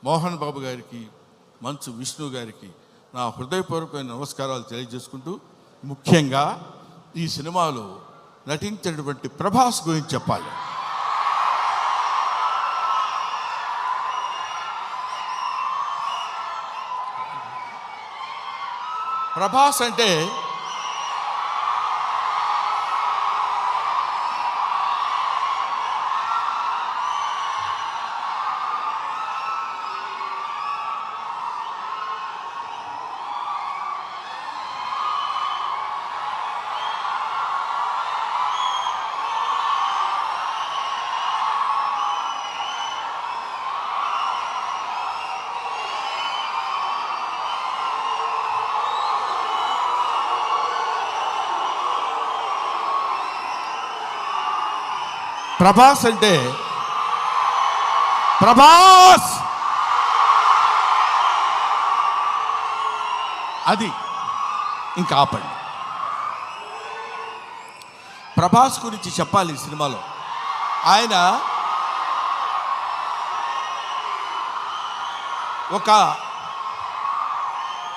మోహన్ బాబు గారికి, మంచు విష్ణు గారికి నా హృదయపూర్వకమైన నమస్కారాలు తెలియజేసుకుంటూ, ముఖ్యంగా ఈ సినిమాలో నటించినటువంటి ప్రభాస్ గురించి చెప్పాలి. ప్రభాస్ అంటే ప్రభాస్ అంటే ప్రభాస్ అది ఇంకా ఆపండి. ప్రభాస్ గురించి చెప్పాలి ఈ సినిమాలో. ఆయన ఒక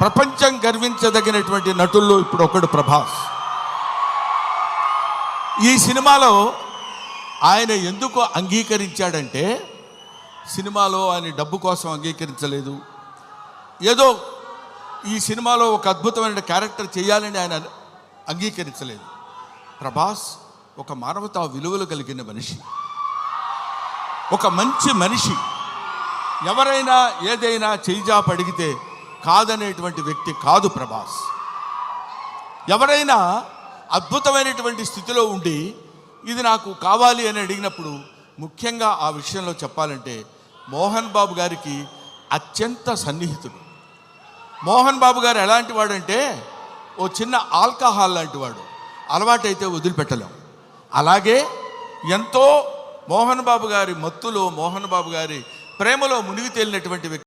ప్రపంచం గర్వించదగినటువంటి నటుల్లో ఇప్పుడు ఒకడు ప్రభాస్. ఈ సినిమాలో ఆయన ఎందుకు అంగీకరించాడంటే, సినిమాలో ఆయన డబ్బు కోసం అంగీకరించలేదు. ఏదో ఈ సినిమాలో ఒక అద్భుతమైన క్యారెక్టర్ చేయాలని ఆయన అంగీకరించలేదు. ప్రభాస్ ఒక మానవతా విలువలు కలిగిన మనిషి, ఒక మంచి మనిషి. ఎవరైనా ఏదైనా చేయిజాప అడిగితే కాదనేటువంటి వ్యక్తి కాదు ప్రభాస్. ఎవరైనా అద్భుతమైనటువంటి స్థితిలో ఉండి ఇది నాకు కావాలి అని అడిగినప్పుడు, ముఖ్యంగా ఆ విషయంలో చెప్పాలంటే మోహన్ బాబు గారికి అత్యంత సన్నిహితుడు. మోహన్ బాబు గారు ఎలాంటి వాడంటే, ఓ చిన్న ఆల్కహాల్ లాంటి వాడు, అలవాటైతే వదిలిపెట్టలేం. అలాగే ఎంతో మోహన్ బాబు గారి మత్తులో, మోహన్ బాబు గారి ప్రేమలో మునిగి తేలినటువంటి వ్యక్తి.